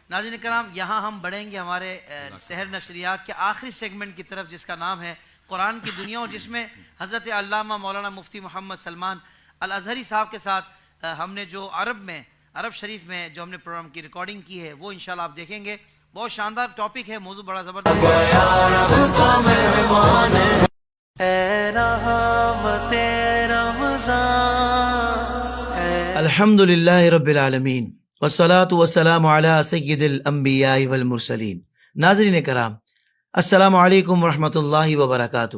ناظرین کرام، یہاں ہم بڑھیں گے ہمارے سحر نشریات کے آخری سیگمنٹ کی طرف، جس کا نام ہے قرآن کی دنیا، اور جس میں حضرت علامہ مولانا مفتی محمد سلمان الازہری صاحب کے ساتھ ہم نے جو عرب شریف میں جو ہم نے پروگرام کی ریکارڈنگ کی ہے وہ انشاءاللہ آپ دیکھیں گے. بہت شاندار ٹاپک ہے، موضوع بڑا زبردست ہے. الحمد للہ رب العالمین والصلاة والسلام علی سید الانبیاء والمرسلین. ناظرین کرام، السلام علیکم ورحمۃ اللہ وبرکاتہ.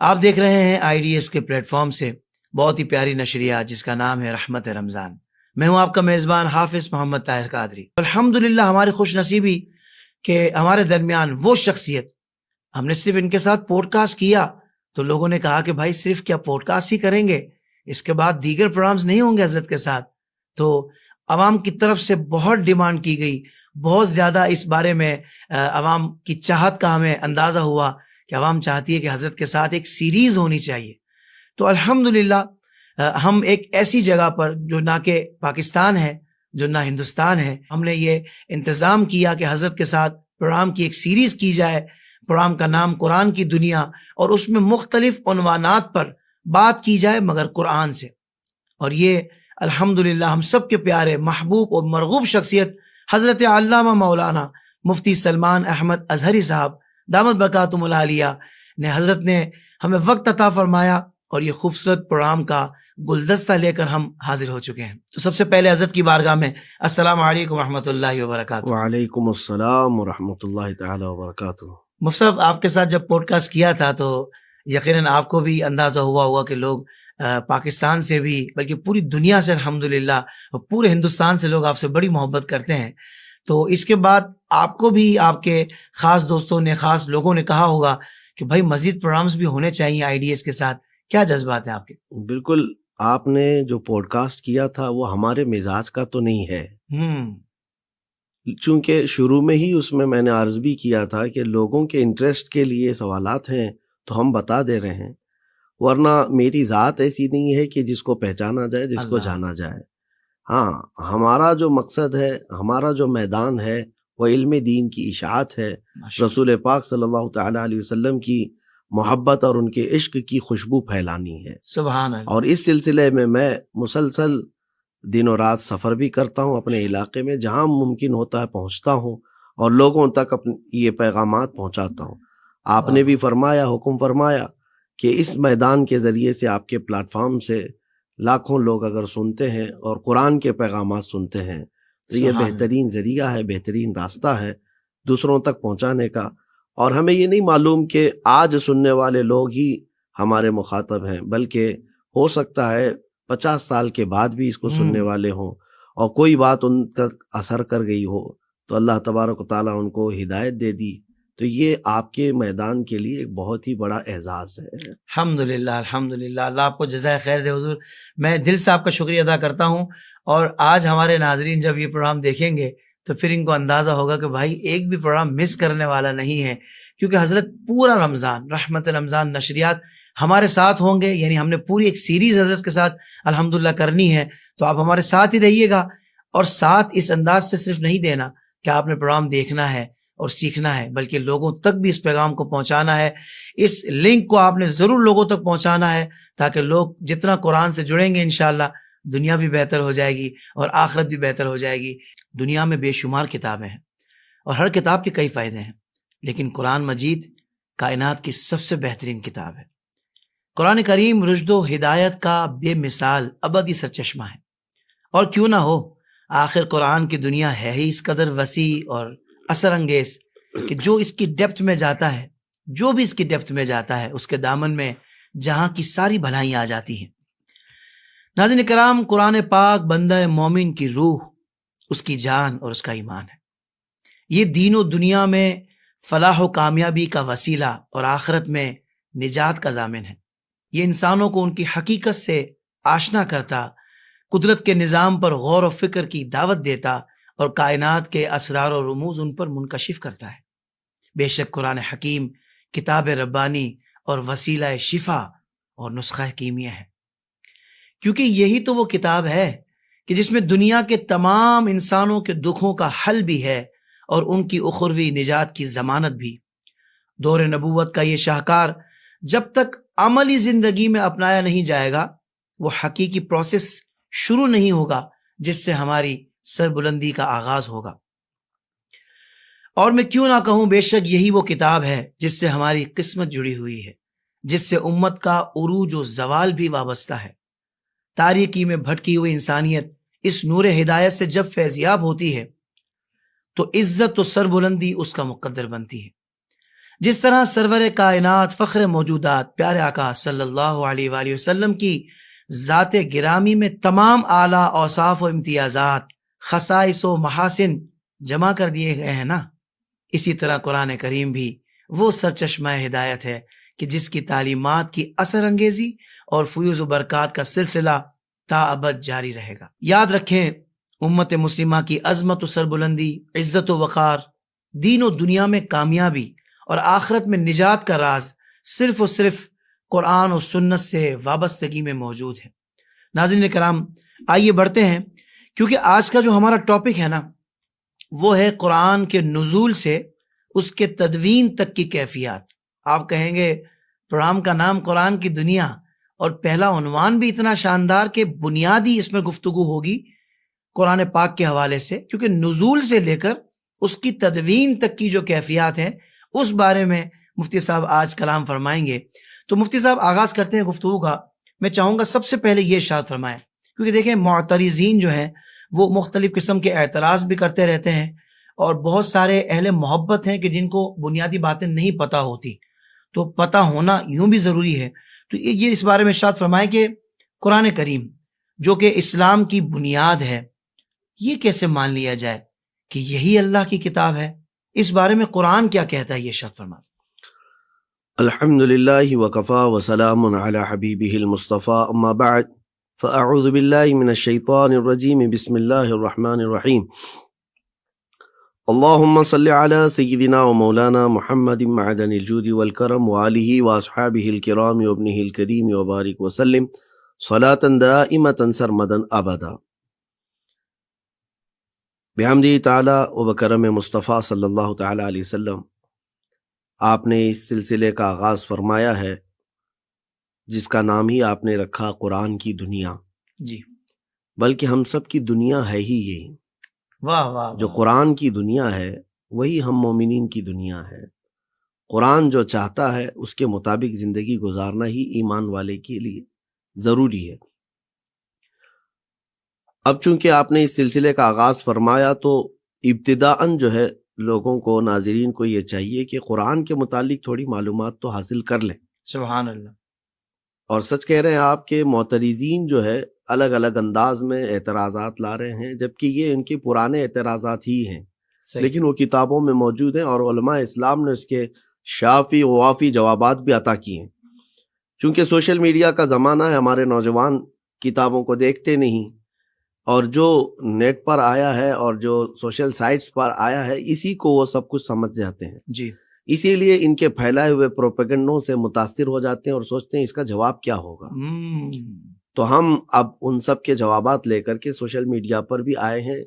آپ دیکھ رہے ہیں آئی ڈی ایس کے پلیٹ فارم سے بہت ہی پیاری نشریات جس کا نام ہے رحمت رمضان. میں ہوں آپ کا میزبان حافظ محمد طاہر قادری. الحمدللہ ہماری خوش نصیبی کہ ہمارے درمیان وہ شخصیت، ہم نے صرف ان کے ساتھ پوڈ کاسٹ کیا تو لوگوں نے کہا کہ بھائی صرف کیا پوڈ کاسٹ ہی کریں گے، اس کے بعد دیگر پروگرامز نہیں ہوں گے حضرت کے ساتھ. تو عوام کی طرف سے بہت ڈیمانڈ کی گئی، بہت زیادہ اس بارے میں عوام کی چاہت کا ہمیں اندازہ ہوا کہ عوام چاہتی ہے کہ حضرت کے ساتھ ایک سیریز ہونی چاہیے. تو الحمدللہ ہم ایک ایسی جگہ پر جو نہ کہ پاکستان ہے جو نہ ہندوستان ہے، ہم نے یہ انتظام کیا کہ حضرت کے ساتھ پروگرام کی ایک سیریز کی جائے. پروگرام کا نام قرآن کی دنیا، اور اس میں مختلف عنوانات پر بات کی جائے مگر قرآن سے. اور یہ الحمدللہ ہم سب کے پیارے محبوب اور مرغوب شخصیت حضرت علامہ مولانا مفتی سلمان احمد ازہری صاحب دامت برکاتہم العالیہ نے حضرت نے ہمیں وقت عطا فرمایا، اور یہ خوبصورت پروگرام کا گلدستہ لے کر ہم حاضر ہو چکے ہیں. تو سب سے پہلے حضرت کی بارگاہ میں السلام علیکم ورحمۃ اللہ وبرکاتہ. وعلیکم السلام ورحمۃ اللہ تعالی وبرکاتہ. مفتی صاحب، آپ کے ساتھ جب پوڈ کاسٹ کیا تھا تو یقیناً آپ کو بھی اندازہ ہوا ہوگا کہ لوگ پاکستان سے بھی بلکہ پوری دنیا سے الحمدللہ اور پورے ہندوستان سے لوگ آپ سے بڑی محبت کرتے ہیں. تو اس کے بعد آپ کو بھی آپ کے خاص دوستوں نے، خاص لوگوں نے کہا ہوگا کہ بھائی مزید پروگرامز بھی ہونے چاہیے آئی ڈی ایس کے ساتھ. کیا جذبات ہیں آپ کے؟ بالکل، آپ نے جو پوڈ کاسٹ کیا تھا وہ ہمارے مزاج کا تو نہیں ہے، چونکہ شروع میں ہی اس میں نے عرض بھی کیا تھا کہ لوگوں کے انٹرسٹ کے لیے سوالات ہیں تو ہم بتا دے رہے ہیں، ورنہ میری ذات ایسی نہیں ہے کہ جس کو پہچانا جائے، جس کو جانا جائے. ہاں، ہمارا جو مقصد ہے، ہمارا جو میدان ہے وہ علم دین کی اشاعت ہے، رسول پاک صلی اللہ تعالی علیہ وسلم کی محبت اور ان کے عشق کی خوشبو پھیلانی ہے. سبحان اللہ. اور اس سلسلے میں مسلسل دن و رات سفر بھی کرتا ہوں، اپنے علاقے میں جہاں ممکن ہوتا ہے پہنچتا ہوں اور لوگوں تک یہ پیغامات پہنچاتا ہوں. آپ نے بھی فرمایا، حکم فرمایا کہ اس میدان کے ذریعے سے، آپ کے پلیٹ فارم سے لاکھوں لوگ اگر سنتے ہیں اور قرآن کے پیغامات سنتے ہیں تو یہ بہترین ذریعہ ہے، بہترین راستہ ہے دوسروں تک پہنچانے کا. اور ہمیں یہ نہیں معلوم کہ آج سننے والے لوگ ہی ہمارے مخاطب ہیں، بلکہ ہو سکتا ہے 50 سال کے بعد بھی اس کو سننے والے ہوں، اور کوئی بات ان تک اثر کر گئی ہو تو اللہ تبارک و تعالیٰ ان کو ہدایت دے دی. تو یہ آپ کے میدان کے لیے ایک بہت ہی بڑا اعزاز ہے. الحمدللہ الحمدللہ، اللہ آپ کو جزائے خیر دے حضور. میں دل سے آپ کا شکریہ ادا کرتا ہوں. اور آج ہمارے ناظرین جب یہ پروگرام دیکھیں گے تو پھر ان کو اندازہ ہوگا کہ بھائی ایک بھی پروگرام مس کرنے والا نہیں ہے، کیونکہ حضرت پورا رمضان رحمت رمضان نشریات ہمارے ساتھ ہوں گے. یعنی ہم نے پوری ایک سیریز حضرت کے ساتھ الحمدللہ کرنی ہے، تو آپ ہمارے ساتھ ہی رہیے گا. اور ساتھ اس انداز سے صرف نہیں دینا کہ آپ نے پروگرام دیکھنا ہے اور سیکھنا ہے، بلکہ لوگوں تک بھی اس پیغام کو پہنچانا ہے. اس لنک کو آپ نے ضرور لوگوں تک پہنچانا ہے، تاکہ لوگ جتنا قرآن سے جڑیں گے انشاءاللہ دنیا بھی بہتر ہو جائے گی اور آخرت بھی بہتر ہو جائے گی. دنیا میں بے شمار کتابیں ہیں اور ہر کتاب کے کئی فائدے ہیں، لیکن قرآن مجید کائنات کی سب سے بہترین کتاب ہے. قرآن کریم رشد و ہدایت کا بے مثال ابدی سرچشمہ ہے. اور کیوں نہ ہو، آخر قرآن کی دنیا ہے ہی اس قدر وسیع اور اثر انگیز کہ جو اس کی ڈیپتھ میں جاتا ہے، جو بھی اس کی ڈیپتھ میں جاتا ہے، اس کے دامن میں جہاں کی ساری بھلائیاں آ جاتی ہیں. ناظرین کرام، قرآن پاک بندہ مومن کی روح، اس کی جان اور اس کا ایمان ہے. یہ دین و دنیا میں فلاح و کامیابی کا وسیلہ اور آخرت میں نجات کا ضامن ہے. یہ انسانوں کو ان کی حقیقت سے آشنا کرتا، قدرت کے نظام پر غور و فکر کی دعوت دیتا اور کائنات کے اسرار و رموز ان پر منکشف کرتا ہے. بے شک قرآن حکیم کتاب ربانی اور وسیلہ شفا اور نسخہ کیمیا ہے، کیونکہ یہی تو وہ کتاب ہے کہ جس میں دنیا کے تمام انسانوں کے دکھوں کا حل بھی ہے اور ان کی اخروی نجات کی ضمانت بھی۔ دور نبوت کا یہ شاہکار جب تک عملی زندگی میں اپنایا نہیں جائے گا، وہ حقیقی پروسیس شروع نہیں ہوگا جس سے ہماری سربلندی کا آغاز ہوگا۔ اور میں کیوں نہ کہوں، بے شک یہی وہ کتاب ہے جس سے ہماری قسمت جڑی ہوئی ہے، جس سے امت کا عروج و زوال بھی وابستہ ہے۔ تاریکی میں بھٹکی ہوئی انسانیت اس نور ہدایت سے جب فیضیاب ہوتی ہے تو عزت و سربلندی اس کا مقدر بنتی ہے۔ جس طرح سرور کائنات، فخر موجودات، پیارے آقا صلی اللہ علیہ وآلہ وسلم کی ذات گرامی میں تمام اعلیٰ اوصاف و امتیازات، خصائص و محاسن جمع کر دیے گئے ہیں نا، اسی طرح قرآن کریم بھی وہ سرچشمہ ہدایت ہے کہ جس کی تعلیمات کی اثر انگیزی اور فیوز و برکات کا سلسلہ تا ابد جاری رہے گا۔ یاد رکھیں، امت مسلمہ کی عظمت و سربلندی، عزت و وقار، دین و دنیا میں کامیابی اور آخرت میں نجات کا راز صرف و صرف قرآن و سنت سے وابستگی میں موجود ہے۔ ناظرین کرام، آئیے بڑھتے ہیں، کیونکہ آج کا جو ہمارا ٹاپک ہے نا، وہ ہے قرآن کے نزول سے اس کے تدوین تک کی کیفیات۔ آپ کہیں گے پروگرام کا نام قرآن کی دنیا، اور پہلا عنوان بھی اتنا شاندار کہ بنیادی اس میں گفتگو ہوگی قرآن پاک کے حوالے سے، کیونکہ نزول سے لے کر اس کی تدوین تک کی جو کیفیات ہیں اس بارے میں مفتی صاحب آج کلام فرمائیں گے۔ تو مفتی صاحب آغاز کرتے ہیں گفتگو کا۔ میں چاہوں گا سب سے پہلے یہ ارشاد فرمائیں، کیونکہ دیکھیں معترضین جو ہیں وہ مختلف قسم کے اعتراض بھی کرتے رہتے ہیں، اور بہت سارے اہل محبت ہیں کہ جن کو بنیادی باتیں نہیں پتہ ہوتی، تو پتہ ہونا یوں بھی ضروری ہے۔ تو یہ اس بارے میں ارشاد فرمائیں کہ قرآن کریم جو کہ اسلام کی بنیاد ہے، یہ کیسے مان لیا جائے کہ یہی اللہ کی کتاب ہے؟ اس بارے میں قرآن کیا کہتا ہے، یہ ارشاد فرمائیں۔ الحمد للہ وکفا وسلام علی حبیبہ المصطفیٰ، اما بعد فاعوذ باللہ من الشیطان الرجیم، بسم اللہ الرحمن الرحیم۔ اللہم صلی علی سیدنا و مولانا محمد معدن الجود والکرم وآلہ واصحابہ الکرام وابنہ الکریم وبارک وسلم صلاة دائمة سرمدا ابدا۔ بحمدہ تعالی و بکرم مصطفیٰ صلی اللہ تعالی علیہ وسلم، آپ نے اس سلسلے کا آغاز فرمایا ہے جس کا نام ہی آپ نے رکھا قرآن کی دنیا۔ جی، بلکہ ہم سب کی دنیا ہے ہی یہی۔ واہ واہ، جو قرآن کی دنیا ہے وہی ہم مومنین کی دنیا ہے۔ قرآن جو چاہتا ہے اس کے مطابق زندگی گزارنا ہی ایمان والے کے لیے ضروری ہے۔ اب چونکہ آپ نے اس سلسلے کا آغاز فرمایا تو ابتداءً جو ہے لوگوں کو، ناظرین کو یہ چاہیے کہ قرآن کے متعلق تھوڑی معلومات تو حاصل کر لیں۔ سبحان اللہ۔ اور سچ کہہ رہے ہیں آپ کہ معترضین جو ہے الگ الگ انداز میں اعتراضات لا رہے ہیں، جبکہ یہ ان کے پرانے اعتراضات ہی ہیں، لیکن وہ کتابوں میں موجود ہیں اور علماء اسلام نے اس کے شافی و وافی جوابات بھی عطا کیے ہیں۔ چونکہ سوشل میڈیا کا زمانہ ہے، ہمارے نوجوان کتابوں کو دیکھتے نہیں، اور جو نیٹ پر آیا ہے اور جو سوشل سائٹس پر آیا ہے اسی کو وہ سب کچھ سمجھ جاتے ہیں۔ جی، اسی لیے ان کے پھیلائے ہوئے پروپیگنڈوں سے متاثر ہو جاتے ہیں اور سوچتے ہیں اس کا جواب کیا ہوگا۔ تو ہم اب ان سب کے جوابات لے کر کے سوشل میڈیا پر بھی آئے ہیں،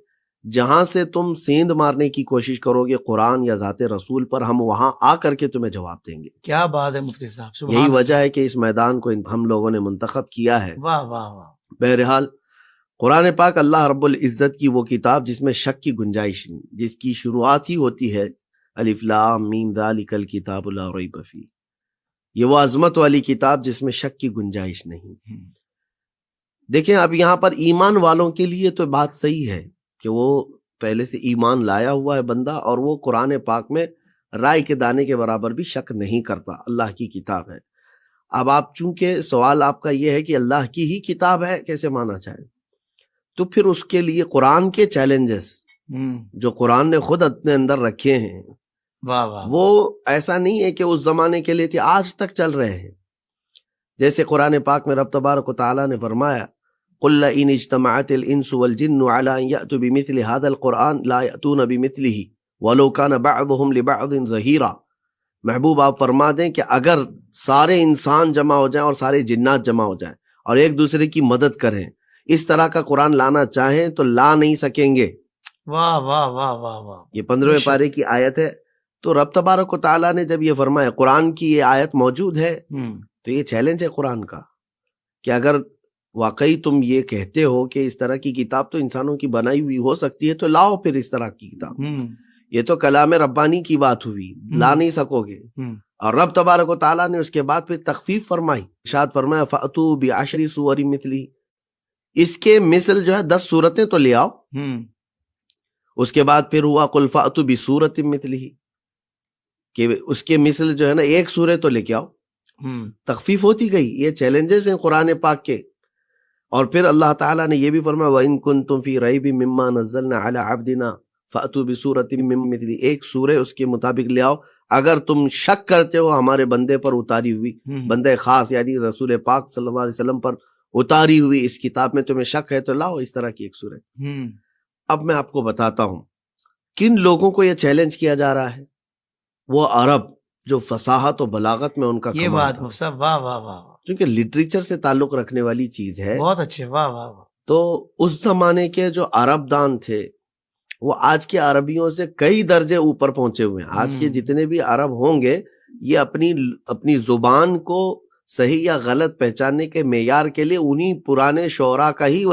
جہاں سے تم سیند مارنے کی کوشش کرو گے قرآن یا ذات رسول پر، ہم وہاں آ کر کے تمہیں جواب دیں گے۔ کیا بات ہے مفتی صاحب، سبحان یہی اللہ۔ وجہ ہے کہ اس میدان کو ہم لوگوں نے منتخب کیا ہے۔ واہ واہ واہ۔ بہرحال قرآن پاک اللہ رب العزت کی وہ کتاب جس میں شک کی گنجائش نہیں، جس کی شروعات ہی ہوتی ہے الف لام میم ذالک الکتاب لا ریب فیہ، یہ وہ عظمت والی کتاب جس میں شک کی گنجائش نہیں۔ دیکھیں اب یہاں پر ایمان والوں کے لیے تو بات صحیح ہے کہ وہ پہلے سے ایمان لایا ہوا ہے بندہ، اور وہ قرآن پاک میں رائے کے دانے کے برابر بھی شک نہیں کرتا، اللہ کی کتاب ہے۔ اب آپ چونکہ سوال آپ کا یہ ہے کہ اللہ کی ہی کتاب ہے کیسے مانا جائے، تو پھر اس کے لیے قرآن کے چیلنجز جو قرآن نے خود اپنے اندر رکھے ہیں، واہ واہ، وہ ایسا نہیں ہے کہ اس زمانے کے لیے تھے، آج تک چل رہے ہیں۔ جیسے قرآن پاک میں رب تبارک و تعالیٰ نے فرمایا قُلْ لَئِنِ اجْتَمَعَتِ الْإِنسُ وَالْجِنُّ عَلَىٰ أَن يَأْتُوا بِمِثْلِ هَٰذَا الْقُرْآنِ لَا يَأْتُونَ بِمِثْلِهِ وَلَوْ كَانَ بَعْضُهُمْ لِبَعْضٍ ظَهِيرًا۔ محبوب آپ فرما دیں کہ اگر سارے انسان جمع ہو جائیں اور سارے جنات جمع ہو جائیں اور ایک دوسرے کی مدد کریں، اس طرح کا قرآن لانا چاہیں تو لا نہیں سکیں گے. واہ واہ واہ واہ واہ. یہ 15ویں پارے کی آیت ہے. تو رب تبارک و تعالیٰ نے جب یہ فرمایا قرآن کی یہ آیت موجود ہے تو یہ چیلنج ہے قرآن کا کہ اگر واقعی تم یہ کہتے ہو کہ اس طرح کی کتاب تو انسانوں کی بنائی ہوئی ہو سکتی ہے تو لاؤ پھر اس طرح کی کتاب. یہ تو کلام ربانی کی بات ہوئی, لا نہیں سکو گے. اور رب تبارک و تعالیٰ نے اس کے بعد پھر تخفیف فرمائی, ارشاد فرمایا فَأْتُوا بِعَشْرِ سُوَرٍ مِثْلِهِ, اس کے مثل جو ہے 10 صورتیں تو لے آؤ. اس کے بعد پھر ہوا قُلْ فَأْتُوا بِسُورَةٍ مِثْلِهِ, کہ اس کے مثل جو ہے نا ایک سورہ تو لے کے آؤ. تخفیف ہوتی گئی. یہ چیلنجز ہیں قرآن پاک کے. اور پھر اللہ تعالیٰ نے یہ بھی فرمایا وَإِن كُنتُم فِي رَيْبٍ مِّمَّا نَزَّلْنَا عَلَىٰ عَبْدِنَا فَأْتُوا بِسُورَةٍ مِّن مِّثْلِهِ, ایک سورہ اس کے مطابق لے آؤ اگر تم شک کرتے ہو ہمارے بندے پر اتاری ہوئی, بندے خاص یعنی رسول پاک صلی اللہ علیہ وسلم پر اتاری ہوئی اس کتاب میں تمہیں شک ہے تو لاؤ اس طرح کی ایک سورہ. اب میں آپ کو بتاتا ہوں کن لوگوں کو یہ چیلنج کیا جا رہا ہے. وہ عرب جو فصاحت و بلاغت میں ان کا یہ کمال بات تھا, مفتی صاحب واہ واہ واہ, کیونکہ لٹریچر سے تعلق رکھنے والی چیز ہے. بہت اچھے, واہ واہ واہ. تو اس زمانے کے جو عرب دان تھے وہ آج کے عربیوں سے کئی درجے اوپر پہنچے ہوئے ہیں. آج کے جتنے بھی عرب ہوں گے یہ اپنی زبان کو صحیح یا غلط پہچاننے کے معیار کے لیے انہی پرانے شعراء کا ہی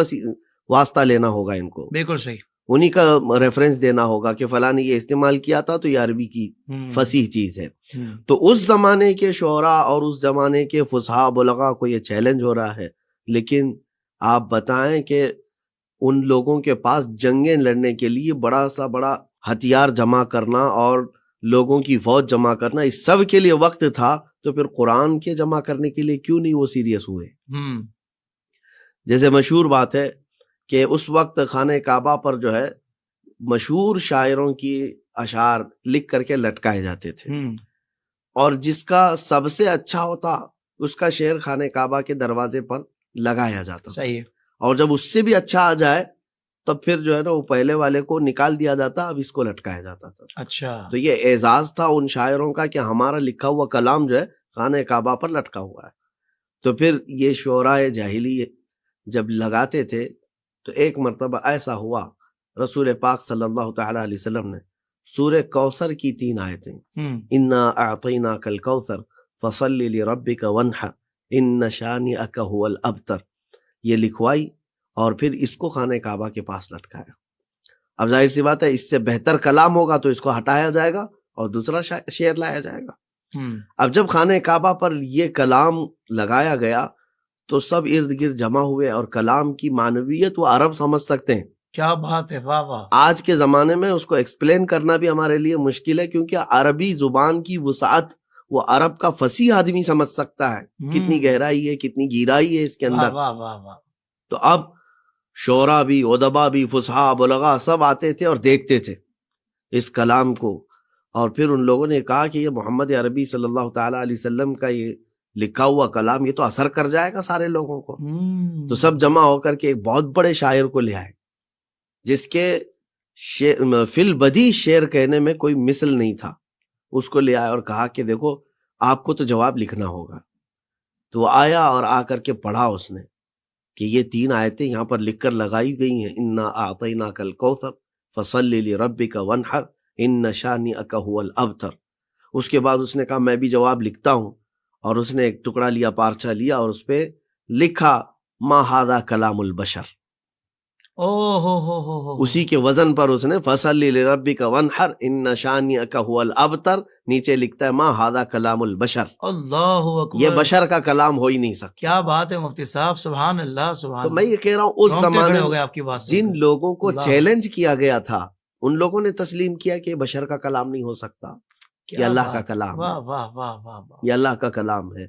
واسطہ لینا ہوگا ان کو. بالکل صحیح. انہی کا ریفرنس دینا ہوگا کہ فلاں نے یہ استعمال کیا تھا تو یہ عربی کی فصیح چیز ہے. تو اس زمانے کے شعراء اور اس زمانے کے فصحاء بلغاء کو یہ چیلنج ہو رہا ہے. لیکن آپ بتائیں کہ ان لوگوں کے پاس جنگیں لڑنے کے لیے بڑا ہتھیار جمع کرنا اور لوگوں کی فوج جمع کرنا اس سب کے لیے وقت تھا, تو پھر قرآن کے جمع کرنے کے لیے کیوں نہیں وہ سیریس ہوئے. جیسے مشہور بات ہے کہ اس وقت خانہ کعبہ پر جو ہے مشہور شاعروں کی اشعار لکھ کر کے لٹکائے جاتے تھے, اور جس کا سب سے اچھا ہوتا اس کا شعر خانہ کعبہ کے دروازے پر لگایا جاتا. صحیح. اور جب اس سے بھی اچھا آ جائے تب پھر جو ہے نا وہ پہلے والے کو نکال دیا جاتا, اب اس کو لٹکایا جاتا تھا. اچھا. تو یہ اعزاز تھا ان شاعروں کا کہ ہمارا لکھا ہوا کلام جو ہے خانہ کعبہ پر لٹکا ہوا ہے. تو پھر یہ شعراء جاہلی جب لگاتے تھے تو ایک مرتبہ ایسا ہوا رسول پاک صلی اللہ تعالی علیہ وسلم نے سورہ کوثر کی 3 آیتیں انا اعطیناک الکوثر فصلی لربک وانحر ان شانئک هو الابتر یہ لکھوائی اور پھر اس کو خانہ کعبہ کے پاس لٹکایا. اب ظاہر سی بات ہے اس سے بہتر کلام ہوگا تو اس کو ہٹایا جائے گا اور دوسرا شعر لایا جائے گا. اب جب خانہ کعبہ پر یہ کلام لگایا گیا تو سب ارد گرد جمع ہوئے اور کلام کی معنویت وہ عرب سمجھ سکتے ہیں. کیا بات ہے, واہ واہ. آج کے زمانے میں اس کو ایکسپلین کرنا بھی ہمارے لیے مشکل ہے کیونکہ عربی زبان کی وسعت وہ عرب کا فصیح آدمی سمجھ سکتا ہے, کتنی گہرائی ہے کتنی گہرائی ہے اس کے اندر. واہ واہ واہ. تو اب شعراء بھی ادبا بھی فصحاء بلغاء سب آتے تھے اور دیکھتے تھے اس کلام کو, اور پھر ان لوگوں نے کہا کہ یہ محمد عربی صلی اللہ تعالی علیہ وسلم کا یہ لکھا ہوا کلام یہ تو اثر کر جائے گا سارے لوگوں کو. تو سب جمع ہو کر کے ایک بہت بڑے شاعر کو لے آئے جس کے فی البدیہہ شعر کہنے میں کوئی مثل نہیں تھا. اس کو لے آئے اور کہا کہ دیکھو آپ کو تو جواب لکھنا ہوگا. تو وہ آیا اور آ کر کے پڑھا اس نے کہ یہ 3 آیتیں یہاں پر لکھ کر لگائی گئی ہیں انا اعطیناک الکوثر فصلی لربک وانحر ان شانئک هو الابتر. اس کے بعد اس نے کہا میں بھی جواب لکھتا ہوں, اور اس نے ایک ٹکڑا لیا, پارچہ لیا اور اس پہ لکھا ما ھذا کلام البشر. اسی کے وزن پر اس نے فصلی لربک وانحر ان شانئک هو الابتر نیچے لکھتا ہے ما ھذا کلام البشر. اللہ اکبر. یہ بشر کا کلام ہو ہی نہیں سکتا. کیا بات ہے مفتی صاحب, سبحان اللہ سبحان. تو میں یہ کہہ رہا ہوں اس زمانے میں جن لوگوں کو چیلنج کیا گیا تھا ان لوگوں نے تسلیم کیا کہ بشر کا کلام نہیں ہو سکتا, یہ اللہ کا کلام ہے, یہ اللہ کا کلام ہے.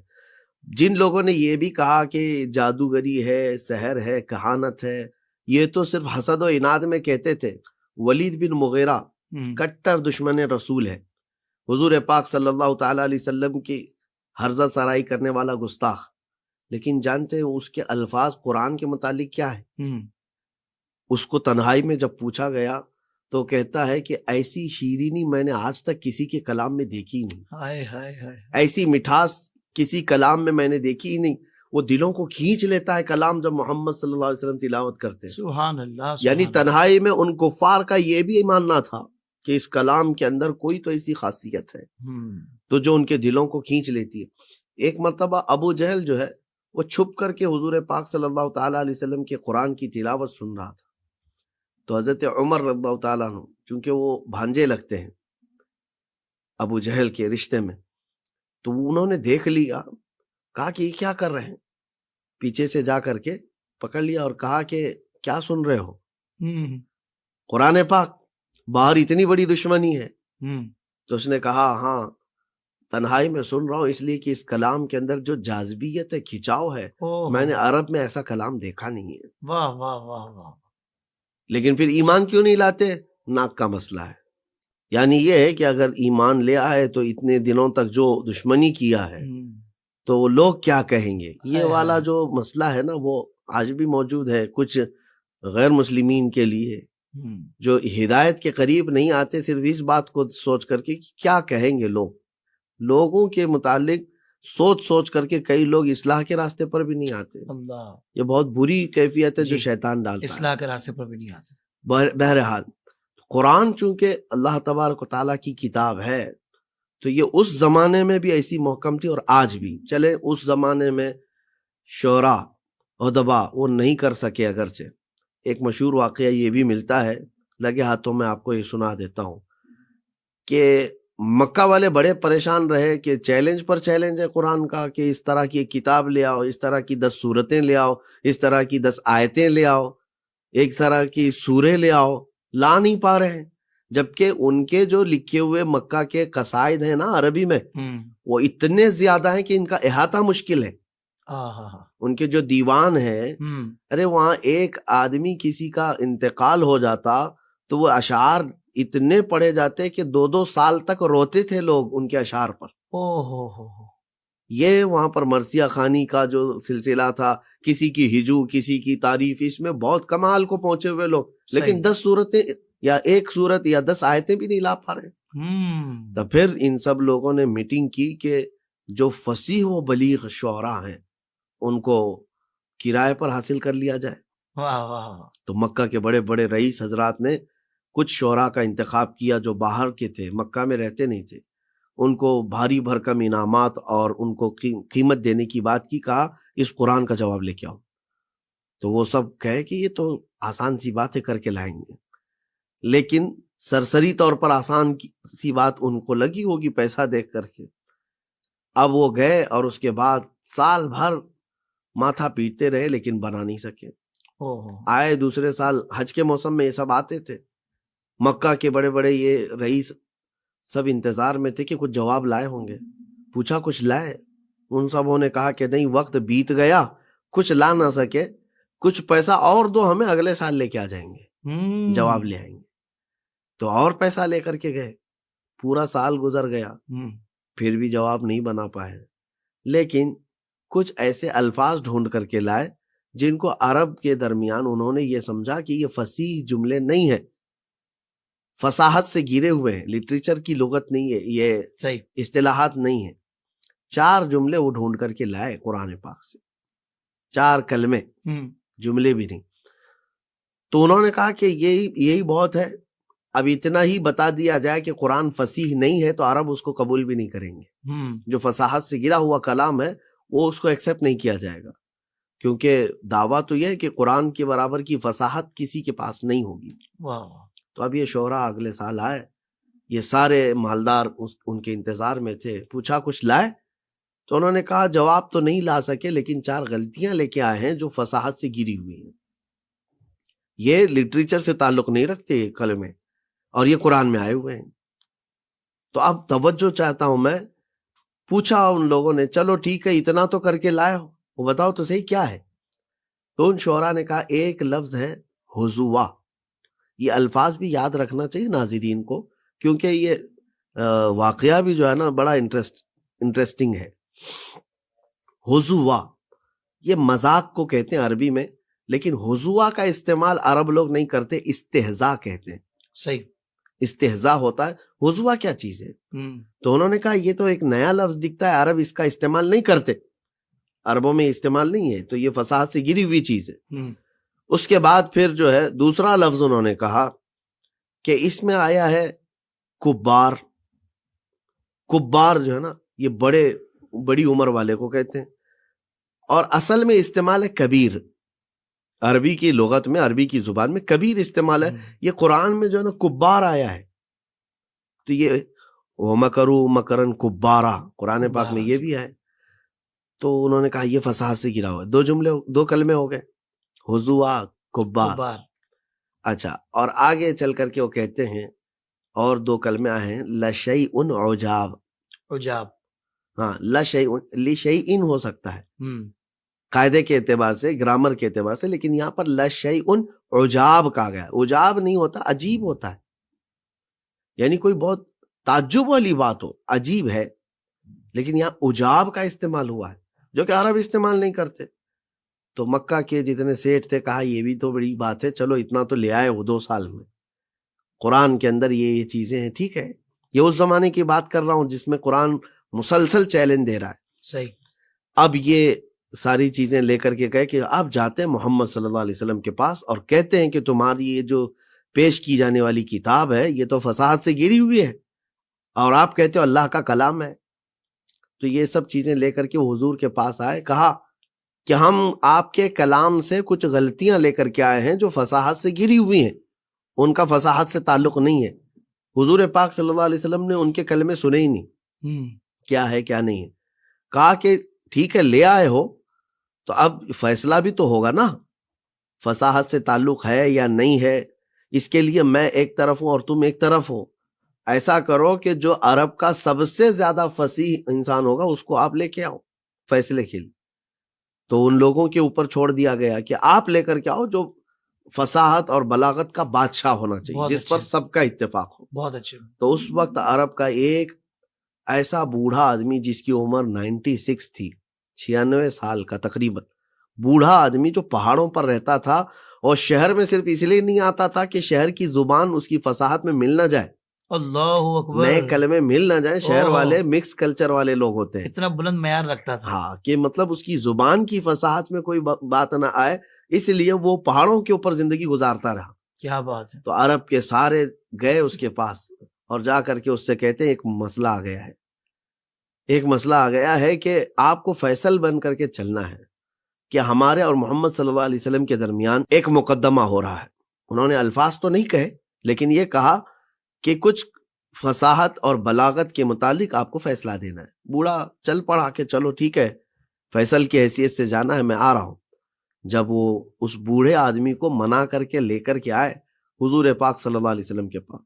جن لوگوں نے یہ بھی کہا کہ جادوگری ہے, سحر ہے, کہانت ہے, یہ تو صرف حسد و عناد میں کہتے تھے. ولید بن مغیرہ کٹر دشمن رسول ہے, حضور پاک صلی اللہ تعالی علیہ وسلم کی ہرزہ سرائی کرنے والا گستاخ. لیکن جانتے ہیں اس کے الفاظ قرآن کے متعلق کیا ہے؟ اس کو تنہائی میں جب پوچھا گیا تو کہتا ہے کہ ایسی شیرینی میں نے آج تک کسی کے کلام میں دیکھی نہیں, ایسی مٹھاس کسی کلام میں نے دیکھی ہی نہیں. وہ دلوں کو کھینچ لیتا ہے کلام جب محمد صلی اللہ علیہ وسلم تلاوت کرتے ہیں. سبحان اللہ. یعنی تنہائی میں ان کفار کا یہ بھی ماننا تھا کہ اس کلام کے اندر کوئی تو ایسی خاصیت ہے تو جو ان کے دلوں کو کھینچ لیتی ہے. ایک مرتبہ ابو جہل جو ہے وہ چھپ کر کے حضور پاک صلی اللہ تعالیٰ علیہ وسلم کے قرآن کی تلاوت سن رہا تھا. تو حضرت عمر رضی اللہ تعالیٰ عنہ چونکہ وہ بھانجے لگتے ہیں ابو جہل کے رشتے میں، تو انہوں نے دیکھ لیا، کہا کہ یہ کیا کر رہے ہیں، پیچھے سے جا کر کے پکڑ لیا اور کہا کہ کیا سن رہے ہو؟ قرآن پاک، باہر اتنی بڑی دشمنی ہے. تو اس نے کہا ہاں تنہائی میں سن رہا ہوں اس لیے کہ اس کلام کے اندر جو جاذبیت ہے، کھچاؤ ہے، میں نے عرب میں ایسا کلام دیکھا نہیں ہے. واہ واہ واہ واہ. لیکن پھر ایمان کیوں نہیں لاتے؟ ناک کا مسئلہ ہے. یعنی یہ ہے کہ اگر ایمان لے آئے تو اتنے دنوں تک جو دشمنی کیا ہے تو وہ لوگ کیا کہیں گے، یہ والا جو مسئلہ ہے نا وہ آج بھی موجود ہے کچھ غیر مسلمین کے لیے جو ہدایت کے قریب نہیں آتے، صرف اس بات کو سوچ کر کے کہ کیا کہیں گے لوگ. لوگوں کے متعلق سوچ سوچ کر کے کئی لوگ اصلاح کے راستے پر بھی نہیں آتے. اللہ، یہ بہت بری کیفیت ہے جو شیطان ڈالتا ہے، اصلاح کے راستے پر بھی نہیں آتے. بہرحال قرآن چونکہ اللہ تبارک و تعالیٰ کی کتاب ہے تو یہ اس زمانے میں بھی ایسی محکم تھی اور آج بھی. چلے اس زمانے میں شعراء ادبا وہ نہیں کر سکے، اگرچہ ایک مشہور واقعہ یہ بھی ملتا ہے، لگے ہاتھوں میں آپ کو یہ سنا دیتا ہوں کہ مکہ والے بڑے پریشان رہے کہ چیلنج پر چیلنج ہے قرآن کا کہ اس طرح کی ایک کتاب لے آؤ، اس طرح کی 10 سورتیں لے آؤ، اس طرح کی 10 آیتیں لے آؤ، ایک طرح کی سورے لے آؤ، لا نہیں پا رہے ہیں. جبکہ ان کے جو لکھے ہوئے مکہ کے قصائد ہیں نا عربی میں وہ اتنے زیادہ ہیں کہ ان کا احاطہ مشکل ہے. ان کے جو دیوان ہیں، ارے وہاں ایک آدمی کسی کا انتقال ہو جاتا تو وہ اشعار اتنے پڑھے جاتے کہ 2 سال تک روتے تھے لوگ ان کے اشعار پر. یہ وہاں پر مرثیہ خوانی کا جو سلسلہ تھا، کسی کی ہجو، کسی کی تعریف، اس میں بہت کمال کو پہنچے ہوئے لوگ، لیکن 10 صورتیں یا ایک صورت یا 10 آیتیں بھی نہیں لا پا رہے. تو پھر ان سب لوگوں نے میٹنگ کی کہ جو فصیح و بلیغ شعراء ہیں ان کو کرائے پر حاصل کر لیا جائے. تو مکہ کے بڑے بڑے رئیس حضرات نے کچھ شعراء کا انتخاب کیا جو باہر کے تھے، مکہ میں رہتے نہیں تھے. ان کو بھاری بھرکم انعامات اور ان کو قیمت دینے کی بات کی، کہا اس قرآن کا جواب لے کے آؤ. تو وہ سب کہے کہ یہ تو آسان سی باتیں کر کے لائیں گے، لیکن سرسری طور پر آسان سی بات ان کو لگی ہوگی پیسہ دیکھ کر کے. اب وہ گئے اور اس کے بعد سال بھر ماتھا پیٹتے رہے لیکن بنا نہیں سکے. آئے دوسرے سال حج کے موسم میں یہ سب آتے تھے، مکہ کے بڑے بڑے یہ رئیس سب انتظار میں تھے کہ کچھ جواب لائے ہوں گے. پوچھا کچھ لائے؟ ان سبوں نے کہا کہ نہیں، وقت بیت گیا، کچھ لا نہ سکے، کچھ پیسہ اور دو ہمیں، اگلے سال لے کے آ جائیں گے، جواب لے آئیں گے. تو اور پیسہ لے کر کے گئے، پورا سال گزر گیا، پھر بھی جواب نہیں بنا پائے. لیکن کچھ ایسے الفاظ ڈھونڈ کر کے لائے جن کو عرب کے درمیان انہوں نے یہ سمجھا کہ یہ فصیح جملے نہیں ہیں، فصاحت سے گرے ہوئے ہیں، لٹریچر کی لغت نہیں ہے، یہ اصطلاحات نہیں ہیں. 4 جملے وہ ڈھونڈ کر کے لائے قرآن پاک سے، 4 کلمے، جملے بھی نہیں. تو انہوں نے کہا کہ یہی بہت ہے، اب اتنا ہی بتا دیا جائے کہ قرآن فصیح نہیں ہے تو عرب اس کو قبول بھی نہیں کریں گے. جو فصاحت سے گرا ہوا کلام ہے وہ اس کو ایکسیپٹ نہیں کیا جائے گا، کیونکہ دعویٰ تو یہ ہے کہ قرآن کے برابر کی فصاحت کسی کے پاس نہیں ہوگی. تو اب یہ شعراء اگلے سال آئے، یہ سارے مالدار ان کے انتظار میں تھے. پوچھا کچھ لائے؟ تو انہوں نے کہا جواب تو نہیں لا سکے لیکن 4 غلطیاں لے کے آئے ہیں جو فصاحت سے گری ہوئی ہیں. یہ لٹریچر سے تعلق نہیں رکھتے یہ کلمے، اور یہ قرآن میں آئے ہوئے ہیں. تو اب توجہ چاہتا ہوں میں. پوچھا ان لوگوں نے چلو ٹھیک ہے اتنا تو کر کے لائے ہو، وہ بتاؤ تو صحیح کیا ہے. تو ان شعراء نے کہا ایک لفظ ہے حضوا. یہ الفاظ بھی یاد رکھنا چاہیے ناظرین کو، کیونکہ یہ واقعہ بھی جو ہے نا بڑا انٹرسٹنگ ہے. حضوا یہ مذاق کو کہتے ہیں عربی میں، لیکن حضوا کا استعمال عرب لوگ نہیں کرتے، استہزاء کہتے ہیں. صحیح، استہزاء ہوتا ہے. حضوا کیا چیز ہے؟ تو انہوں نے کہا یہ تو ایک نیا لفظ دکھتا ہے، عرب اس کا استعمال نہیں کرتے. عربوں میں استعمال نہیں ہے، تو یہ فصاحت سے گری ہوئی چیز ہے۔ ہم، اس کے بعد پھر جو ہے دوسرا لفظ انہوں نے کہا کہ اس میں آیا ہے کبار۔ کبار جو ہے نا یہ بڑی عمر والے کو کہتے ہیں، اور اصل میں استعمال ہے کبیر۔ عربی کی لغت میں، عربی کی زبان میں کبیر استعمال ہے۔ یہ قرآن میں جو ہے نا کبار آیا ہے، تو یہ وَمَكَرُوا مَكْرًا كُبَّارًا قرآن پاک میں یہ بھی ہے۔ تو انہوں نے کہا یہ فصاحت سے گرا ہوا ہے۔ دو کلمے ہو گئے، حضوا، کبار۔ کبار۔ اچھا، اور آگے چل کر کے وہ کہتے ہیں اور دو کلمے آئے ہیں، لَشَيْءٌ عُجَاب۔ عجاب۔ ہاں، لَشَيْءٌ لِشَيْءٍ ہو سکتا ہے ہم، قاعدے کے اعتبار سے، گرامر کے اعتبار سے، لیکن یہاں پر لَشَيْءٌ عُجَاب کہا گیا۔ عجاب نہیں ہوتا، عجیب ہوتا ہے، یعنی کوئی بہت تعجب والی بات ہو، عجیب ہے، لیکن یہاں عجاب کا استعمال ہوا ہے جو کہ عرب استعمال نہیں کرتے۔ تو مکہ کے جتنے سیٹھ تھے کہا یہ بھی تو بڑی بات ہے، چلو اتنا تو لے آئے وہ 2 سال میں، قرآن کے اندر یہ چیزیں ہیں، ٹھیک ہے۔ یہ اس زمانے کی بات کر رہا ہوں جس میں قرآن مسلسل چیلنج دے رہا ہے۔ صحیح۔ اب یہ ساری چیزیں لے کر کے کہے کہ آپ جاتے ہیں محمد صلی اللہ علیہ وسلم کے پاس اور کہتے ہیں کہ تمہاری یہ جو پیش کی جانے والی کتاب ہے یہ تو فصاحت سے گری ہوئی ہے، اور آپ کہتے ہو اللہ کا کلام ہے۔ تو یہ سب چیزیں لے کر کے حضور کے پاس آئے، کہا کہ ہم آپ کے کلام سے کچھ غلطیاں لے کر کے آئے ہیں جو فصاحت سے گری ہوئی ہیں، ان کا فصاحت سے تعلق نہیں ہے۔ حضور پاک صلی اللہ علیہ وسلم نے ان کے کلمے سنے ہی نہیں، ہم، کیا ہے کیا نہیں ہے۔ کہا کہ ٹھیک ہے لے آئے ہو تو اب فیصلہ بھی تو ہوگا نا، فصاحت سے تعلق ہے یا نہیں ہے، اس کے لیے میں ایک طرف ہوں اور تم ایک طرف ہو۔ ایسا کرو کہ جو عرب کا سب سے زیادہ فصیح انسان ہوگا اس کو آپ لے کے آؤ فیصلے کے لیے۔ تو ان لوگوں کے اوپر چھوڑ دیا گیا کہ آپ لے کر کے آؤ جو فصاحت اور بلاغت کا بادشاہ ہونا چاہیے، بہت جس پر اچھے، سب کا اتفاق ہو۔ بہت اچھے۔ تو اس وقت عرب کا ایک ایسا بوڑھا آدمی جس کی عمر 96 تھی، 96 سال کا تقریباً، بوڑھا آدمی جو پہاڑوں پر رہتا تھا اور شہر میں صرف اس لیے نہیں آتا تھا کہ شہر کی زبان اس کی فصاحت میں مل نہ جائے، اللہ اکبر، نئے کلمے مل نہ جائیں۔ شہر اوہ، والے مکس کلچر والے لوگ ہوتے ہیں، اتنا بلند معیار رکھتا تھا۔ ہاں، کہ مطلب اس کی زبان کی فصاحت میں کوئی بات نہ آئے، اس لیے وہ پہاڑوں کے اوپر زندگی گزارتا رہا۔ کیا بات ہے۔ تو عرب کے سارے گئے اس کے پاس اور جا کر کے اس سے کہتے ہیں ایک مسئلہ آ گیا ہے، ایک مسئلہ آ گیا ہے کہ آپ کو فیصل بن کر کے چلنا ہے کہ ہمارے اور محمد صلی اللہ علیہ وسلم کے درمیان ایک مقدمہ ہو رہا ہے۔ انہوں نے الفاظ تو نہیں کہے لیکن یہ کہا کہ کچھ فصاحت اور بلاغت کے متعلق آپ کو فیصلہ دینا ہے۔ بوڑھا چل پڑا کہ چلو ٹھیک ہے، فیصل کی حیثیت سے جانا ہے، میں آ رہا ہوں۔ جب وہ اس بوڑھے آدمی کو منا کر کے لے کر کے آئے حضور پاک صلی اللہ علیہ وسلم کے پاس،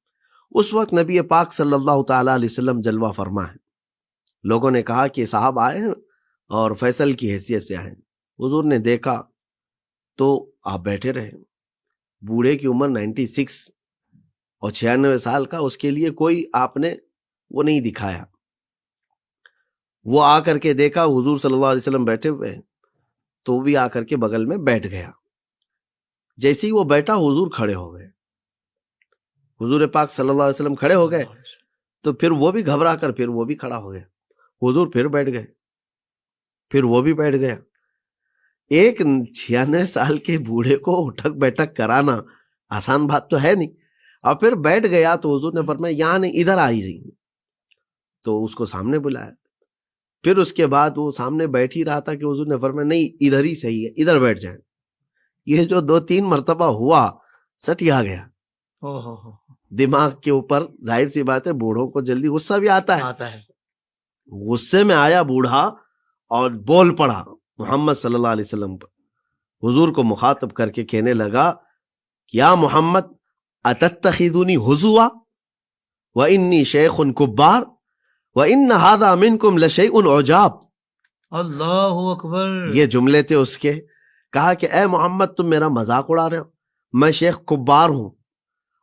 اس وقت نبی پاک صلی اللہ تعالیٰ علیہ وسلم جلوہ فرما ہے۔ لوگوں نے کہا کہ صاحب آئے ہیں اور فیصل کی حیثیت سے آئے ہیں۔ حضور نے دیکھا تو آپ بیٹھے رہے۔ بوڑھے کی عمر 96 اور 96 سال کا، اس کے لیے کوئی آپ نے وہ نہیں دکھایا۔ وہ آ کر کے دیکھا حضور صلی اللہ علیہ وسلم بیٹھے ہوئے ہیں تو وہ بھی آ کر کے بغل میں بیٹھ گیا۔ جیسے ہی وہ بیٹھا حضور کھڑے ہو گئے، حضور پاک صلی اللہ علیہ وسلم کھڑے ہو گئے تو پھر وہ بھی گھبرا کر پھر وہ بھی کھڑا ہو گیا۔ حضور پھر بیٹھ گئے، پھر وہ بھی بیٹھ گیا۔ ایک 96 سال کے بوڑھے کو اٹھک بیٹھک کرانا آسان بات تو ہے نہیں، اور پھر بیٹھ گیا تو حضور نے فرمایا یہاں نہیں، ادھر آئی جائیے۔ تو اس کو سامنے بلایا، پھر اس کے بعد وہ سامنے بیٹھ ہی رہا تھا کہ حضور نے فرمایا نہیں ادھر ہی صحیح ہے، ادھر بیٹھ جائیں۔ یہ جو 2-3 مرتبہ ہوا سٹیا گیا دماغ کے اوپر۔ ظاہر سی بات ہے بوڑھوں کو جلدی غصہ بھی آتا ہے۔ غصے میں آیا بوڑھا اور بول پڑا محمد صلی اللہ علیہ وسلم پر، حضور کو مخاطب کر کے کہنے لگا یا محمد اتتخذونی حضوا وانی شیخ کبار وان ھذا منکم لشیء عجاب۔ اللہ اکبر، یہ جملے تھے اس کے۔ کہا کہ اے محمد تم میرا مذاق اڑا رہے ہو، میں شیخ کبار ہوں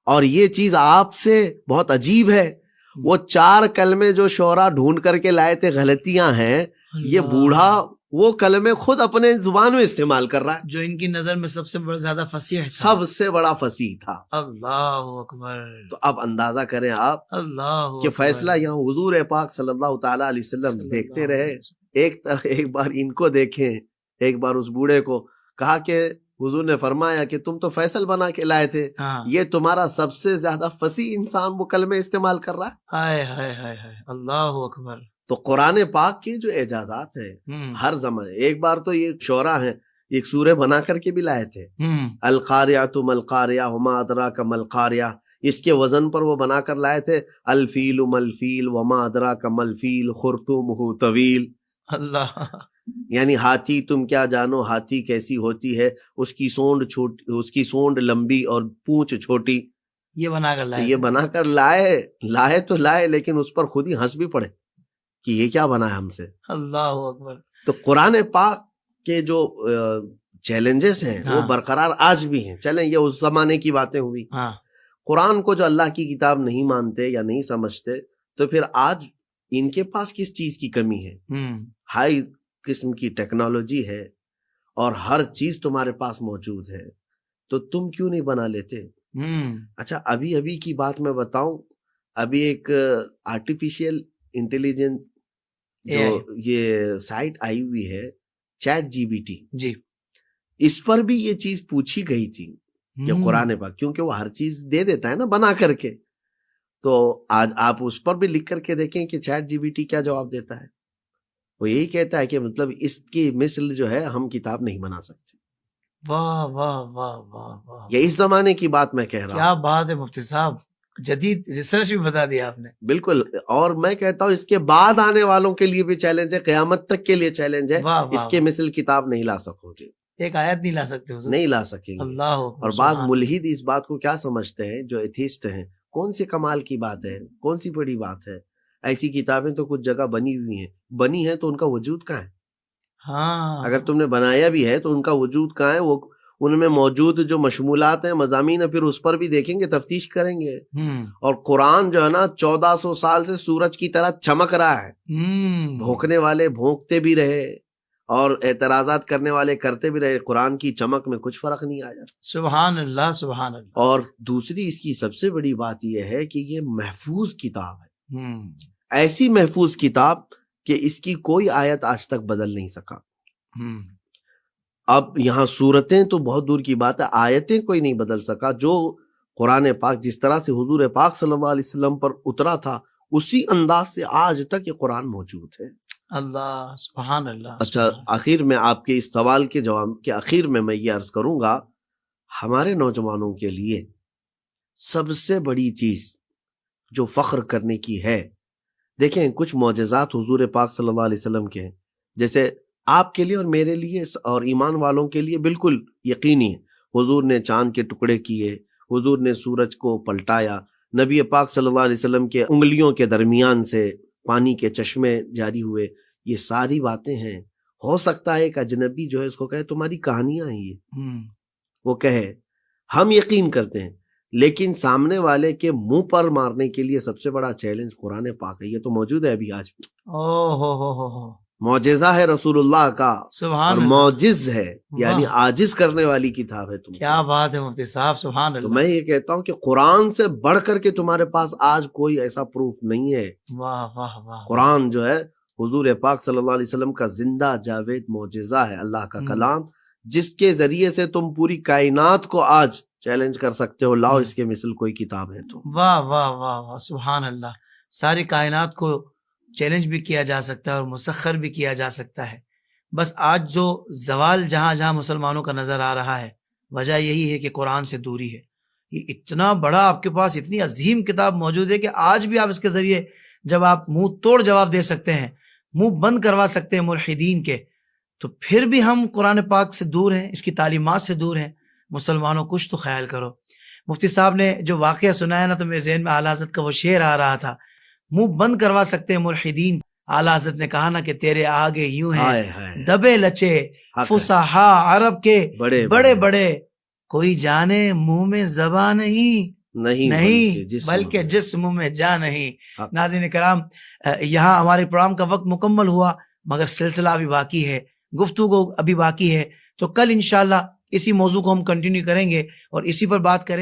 اور یہ چیز آپ سے بہت عجیب ہے۔ وہ 4 کلمے جو شعراء ڈھونڈ کر کے لائے تھے غلطیاں ہیں، یہ بوڑھا وہ کلمے خود اپنے زبان میں استعمال کر رہا ہے، جو ان کی نظر میں سب سے زیادہ فصیح تھا. سب سے بڑا فصیح تھا. اللہ اکبر. تو اب اندازہ کریں آپ اللہ کہ اکبر. فیصلہ یہاں حضور پاک صلی اللہ تعالی علیہ وسلم صلی دیکھتے اللہ رہے. علیہ وسلم. ایک بار ان کو دیکھیں، ایک بار اس بوڑھے کو. کہا کہ حضور نے فرمایا کہ تم تو فیصل بنا کے لائے تھے، ہاں. یہ تمہارا سب سے زیادہ فصیح انسان وہ کلمے استعمال کر رہا ہے. ہائے ہائے ہائے ہائے. اللہ اکبر. تو قرآن پاک کی جو اعجازات ہے ہر زمانے، ایک بار تو یہ شعرا ہیں ایک سورہ بنا کر کے بھی لائے تھے، القاریہ ملقاریہ وما ادراک ملقاریہ. اس کے وزن پر وہ بنا کر لائے تھے الفیل ملفیل وما ادراک ملفیل خرطومہ طویل. اللہ. یعنی ہاتھی تم کیا جانو ہاتھی کیسی ہوتی ہے، اس کی سونڈ لمبی اور پونچھ چھوٹی. یہ بنا کر لائے. یہ بنا کر لائے تو لائے، لیکن اس پر خود ہی ہنس بھی پڑے کہ یہ کیا بنا ہے ہم سے. اللہ اکبر. تو قرآن پاک کے جو چیلنجز ہیں وہ برقرار آج بھی ہیں. چلیں یہ اس زمانے کی باتیں ہوئی. قرآن کو جو اللہ کی کتاب نہیں مانتے یا نہیں سمجھتے، تو پھر آج ان کے پاس کس چیز کی کمی ہے؟ ہائی قسم کی ٹیکنالوجی ہے اور ہر چیز تمہارے پاس موجود ہے، تو تم کیوں نہیں بنا لیتے؟ اچھا ابھی کی بات میں بتاؤں، ابھی ایک آرٹیفیشیل انٹیلیجنس جو یہ سائٹ آئی ہوئی ہے چیٹ جی بی ٹی، جی، اس پر بھی یہ چیز پوچھی گئی تھی کہ قرآن پاک، کیونکہ وہ ہر چیز دے دیتا ہے نا بنا کر کے. تو آج آپ اس پر بھی لکھ کر کے دیکھیں کہ چیٹ جی بی ٹی کیا جواب دیتا ہے. وہ یہی کہتا ہے کہ مطلب اس کی مثل جو ہے ہم کتاب نہیں بنا سکتے. واہ واہ واہ واہ واہ. یہ اس زمانے کی بات میں کہہ رہا ہوں. کیا بات ہے مفتی صاحب، جدید ریسرچ بھی بتا دیا آپ نے. بالکل. اور میں کہتا ہوں اس کے بعد آنے والوں کے لیے بھی چیلنج ہے، قیامت تک کے لیے چیلنج ہے. اس کے مثل کتاب نہیں لا سکو گے، ایک آیت نہیں لا سکتے حضور. نہیں لا سکیں گے. اللہ. اور بعض ملحد اس بات کو کیا سمجھتے ہیں جو ایتھیسٹ ہیں، کون سی کمال کی بات ہے، کون سی بڑی بات ہے، ایسی کتابیں تو کچھ جگہ بنی ہوئی ہیں تو ان کا وجود کہاں ہے؟ ہاں، اگر تم نے بنایا بھی ہے تو ان کا وجود کہاں ہے؟ وہ ان میں موجود جو مشمولات ہیں، مضامین ہیں، پھر اس پر بھی دیکھیں گے، تفتیش کریں گے. اور قرآن جو ہے نا 1400 سال سے سورج کی طرح چمک رہا ہے. بھونکنے والے بھونکتے بھی رہے اور اعتراضات کرنے والے کرتے بھی رہے، قرآن کی چمک میں کچھ فرق نہیں آیا. سبحان اللہ سبحان اللہ. اور دوسری اس کی سب سے بڑی بات یہ ہے کہ یہ محفوظ کتاب ہے. ایسی محفوظ کتاب کہ اس کی کوئی آیت آج تک بدل نہیں سکا. اب یہاں صورتیں تو بہت دور کی بات ہے، آیتیں کوئی نہیں بدل سکا. جو قرآن پاک جس طرح سے حضور پاک صلی اللہ علیہ وسلم پر اترا تھا، اسی انداز سے آج تک یہ قرآن موجود ہے. اللہ سبحان اللہ. اچھا، آخر میں آپ کے اس سوال کے جواب کے آخر میں یہ عرض کروں گا، ہمارے نوجوانوں کے لیے سب سے بڑی چیز جو فخر کرنے کی ہے، دیکھیں کچھ معجزات حضور پاک صلی اللہ علیہ وسلم کے ہیں، جیسے آپ کے لیے اور میرے لیے اور ایمان والوں کے لیے بالکل یقینی ہے. حضور نے چاند کے ٹکڑے کیے، حضور نے سورج کو پلٹایا، نبی پاک صلی اللہ علیہ وسلم کے انگلیوں کے درمیان سے پانی کے چشمے جاری ہوئے. یہ ساری باتیں ہیں. ہو سکتا ہے ایک اجنبی جو ہے اس کو کہے تمہاری کہانیاں ہیں یہ، وہ کہے ہم یقین کرتے ہیں، لیکن سامنے والے کے منہ پر مارنے کے لیے سب سے بڑا چیلنج قرآن پاک ہے. یہ تو موجود ہے ابھی آج بھی. معجزہ ہے رسول اللہ کا، سبحان اور معجز ہے، یعنی عاجز کرنے والی کتاب ہے. تم کیا بات ہے مفتی صاحب، سبحان اللہ. تو میں یہ کہتا ہوں کہ قرآن سے بڑھ کر کے تمہارے پاس آج کوئی ایسا پروف نہیں ہے. واہ واہ واہ. قرآن جو ہے حضور پاک صلی اللہ علیہ وسلم کا زندہ جاوید معجزہ ہے، اللہ کا کلام، جس کے ذریعے سے تم پوری کائنات کو آج چیلنج کر سکتے ہو، لاؤ اس کے مثل کوئی کتاب ہے تو. واہ واہ واہ واہ سبحان اللہ. ساری کائنات کو چیلنج بھی کیا جا سکتا ہے اور مسخر بھی کیا جا سکتا ہے. بس آج جو زوال جہاں جہاں مسلمانوں کا نظر آ رہا ہے، وجہ یہی ہے کہ قرآن سے دوری ہے. یہ اتنا بڑا آپ کے پاس اتنی عظیم کتاب موجود ہے کہ آج بھی آپ اس کے ذریعے جب آپ منہ توڑ جواب دے سکتے ہیں، منہ بند کروا سکتے ہیں ملحدین کے، تو پھر بھی ہم قرآن پاک سے دور ہیں، اس کی تعلیمات سے دور ہیں. مسلمانوں کچھ تو خیال کرو. مفتی صاحب نے جو واقعہ سنایا نا، تو میرے ذہن میں اعلیٰ حضرت کا وہ شعر آ رہا تھا، منہ بند کروا سکتے ہیں ملحدین. اعلیٰ حضرت نے کہا نا کہ تیرے آگے یوں ہیں دبے لچے فصحا عرب کے بڑے بڑے، کوئی جانے منہ میں زبان نہیں بلکہ جسم میں جا نہیں. ناظرین کرام، یہاں ہمارے پروگرام کا وقت مکمل ہوا، مگر سلسلہ بھی باقی ہے. گفتگو ابھی باقی ہے. تو کل انشاءاللہ اسی موضوع کو ہم کنٹینیو کریں گے اور اسی پر بات کریں